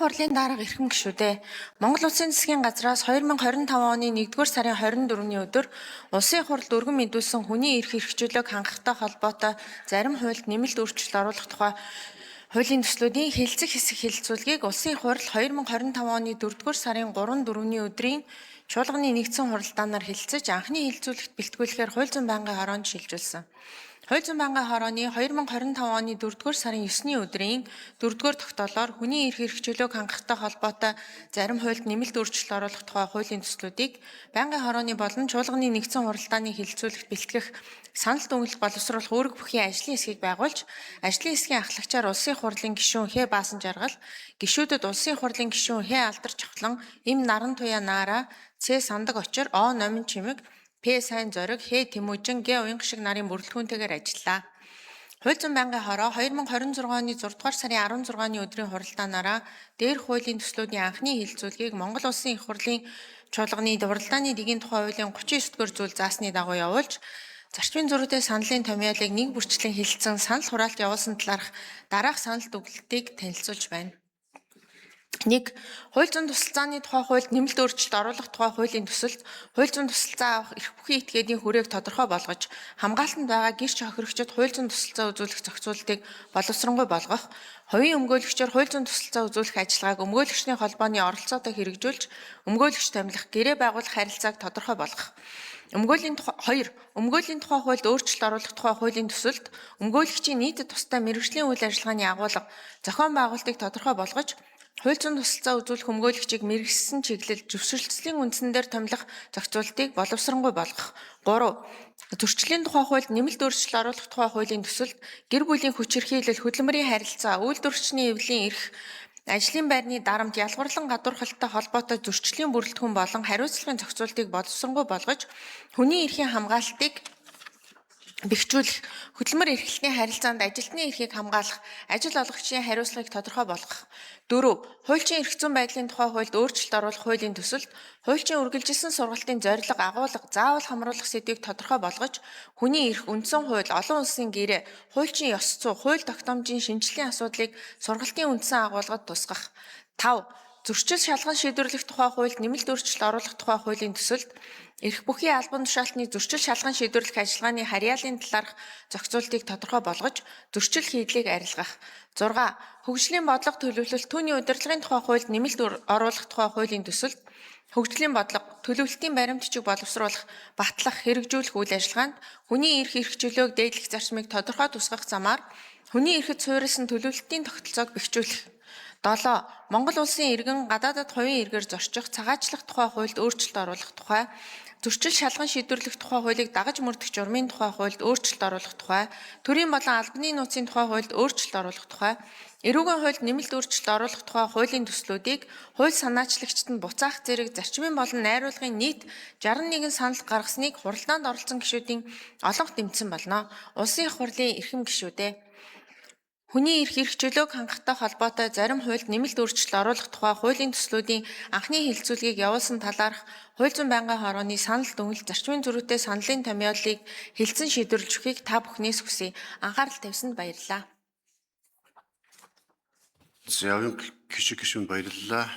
хурлын дарга эрхэм гишүүдээ Монгол Улсын засгийн газраас 2025 оны 1-р сарын 24-ний өдөр улсын хуралд өргөн мэдүүлсэн хүний эрх хэрэгжүүлэг хангахтай холбоотой зарим хуульд нэмэлт өөрчлөлт оруулах тухай хуулийн төслүүдийн хэлэлцэх хэсэг хэлэлцүүлгийг улсын хурал 2025 оны 4-р сарын 3-4-ний өдрийн чуулганы нэгдсэн хуралдаанаар хэлэлцэж анхны хэлэлцүүлэгт бэлтгүүлэхээр хууль зүйн байнгын хороонд шилжүүлсэн. Хууль зүйн байнгын хорооны 2025 оны 4-р сарын 9-ний өдрийн 4-р тогтоолоор хүний эрх хэрэгжүүлэг хангахтай холбоотой зарим хуульд нэмэлт өөрчлөлт оруулах тухай хуулийн төслүүдийг байнгын хорооны болон чуулганы нэгдсэн хуралдааны хэлэлцүүлэгт бэлтгэх санал дүгнэлт боловсруулах үүрэг бүхий ажлын хэсгийг байгуулж, ажлын хэсгийн ахлагчаар улсын хурлын гишүүн Х Баасан Жаргал, гишүүдэд улсын хурлын гишүүн Х Алдар Чавхлан, Им Наран Туяа Наара, Ц Сандаг Очир, О Номин Чимэг, П Сайн Зориг, Х Тэмүүжин, Г Уянга шиг нарын бүрэлдэхүүнтэйгээр ажиллаа. Хууль зүйн байнгын хороо 2026 оны 6-р сарын 16-ны өдрийн хуралдаанаараа дээрх хуулийн төслүүдийн анхны хэлэлцүүлгийг Монгол Улсын их хурлын чуулганы хуралдааны дэгийн тухай хуулийн 39-р зүйл заасны дагуу явуулж, зарчмын зөрүүтэй саналын томьёолыг нэг бүрчлэн хэлэлцэн санал хураалт явуулсан талаарх дараах санал дүгнэлтийг танилцуулж байна. 1. Хууль зүйн тусалцааны тухай хуульд нэмэлт өөрчлөлт оруулах тухай хуулийн төсөлд хууль зүйн тусалцаа авах эрх бүхий этгээдийн хүрээг тодорхой болгож, хамгаалтанд байгаа гэрч хохирогчид хууль зүйн тусалцаа үзүүлэх зохицуултыг боловсронгуй болгох, хувийн өмгөөлөгчөөр хууль зүйн тусалцаа үзүүлэх ажиллагааг өмгөөлөгчний холбооны оролцоотой хэрэгжүүлж, өмгөөлөгч томилох, гэрээ байгуулах харилцааг тодорхой болгох. 2. Өмгөөлийн тухай хуульд өөрчлөлт оруулах тухай хуулийн төсөлд өмгөөлөгчийн нийтэд тусдаа мэргэжлийн үйл ажиллагааны агуулга, зохион байгуулалтыг тодорхой болгож, хууль зүйн тусалцаа үзүүлэх өмгөөлөгчийг мэргэжсэн чиглэл зөвшөөрлөлийн үндсэн дээр томилох зохицуултыг боловсронгуй болгох. 3. Зөрчлийн тухай хуульд нэмэлт өөрчлөлт оруулах тухай хуулийн төсөлд гэр бүлийн хүч хэрхийлэл, хөдөлмөрийн харилцаа, үйлдвэрчний эвлийн эрх, ажлын байрны дарамт, ялгуурлан гадуурхалттай холбоотой зөрчлийн бүрэлдэхүүн болон хариуцлагын зохицуултыг боловсронгуй болгож, хүний эрхийн хамгаалалтыг бэхжүүлэх, хөдөлмөр эрхлэлтийн харилцаанд ажилтны эрхийг хамгаалах, ажил олгогчийн хариуцлагыг тодорхой болгох. 4. Хуульчийн эрх зүйн байдлын тухай хуульд өөрчлөлт оруулах хуулийн төсөлд хуульчийн үргэлжилсэн сургалтын зорилго, агуулга, заавал хамруулах сэдвийг тодорхой болгож, хүний эрх, үндсэн хууль, олон улсын гэрээ, хуульчийн ёс зүй, хууль тогтоомжийн шинжилгээний асуудлыг сургалтын үндсэн агуулгад тусгах. 5. Зөрчил шалган шийдвэрлэх тухай хуульд нэмэлт өөрчлөлт оруулах тухай хуулийн төсөлд эрх бүхий албан тушаалтны зөрчил шалган шийдвэрлэх ажиллагааны харьяалын талаарх зохицуултыг тодорхой болгож, зөрчил хийдлийг арилгах. 6. Хөгжлийн бодлого төлөвлөлт, түүний удирдлагын тухай хуульд нэмэлт оруулах тухай хуулийн төсөлд хөгжлийн бодлого, төлөвлөлтийн баримтчиг боловсруулах, батлах, хэрэгжүүлэх үйл ажиллагаанд хүний эрх хэрэгжүүлээг дээдлэх зарчмыг тодорхой тусгах замаар хүний эрхэд суурилсан төлөвлөлтийн тогтолцоог бэхжүүлэх. 7. Монгол Улсын иргэн гадаадад хувийн иргээр зорчих, цагаачлах тухай хуульд өөрчлөлт оруулах тухай, зөрчил шалган шийдвэрлэх тухай хуулийг дагаж мөрдөх журмын тухай хуульд өөрчлөлт оруулах тухай, төрийн болон албаны нууцын тухай хуульд өөрчлөлт оруулах тухай, эрүүгийн хуульд нэмэлт өөрчлөлт оруулах тухай хуулийн төслүүдийг хууль санаачлагчид нь буцаах зэрэг зарчмын болон найруулгын нийт 61 санал гаргасныг хуралдаанд оролцсон гишүүдийн олонх дэмжсэн болно. Улсын их хурлын эрхэм гишүүдээ хүний эрх хэрэгжүүлээг хангахтай холбоотой зарим хуульд нэмэлт өөрчлөлт оруулах тухай хуулийн төслүүдийн анхны хэлэлцүүлгийг явуулсан талаарх хууль зүйн байнгын хорооны санал дүгнэлт, зарчмын зөрүүтэй саналын томьёолыг хэлэлцэн шийдвэрлэж өгөхийг та бүхнээс хүсье. Анхаарал тавьсанд баярлалаа. За, гишүүнд баярлалаа.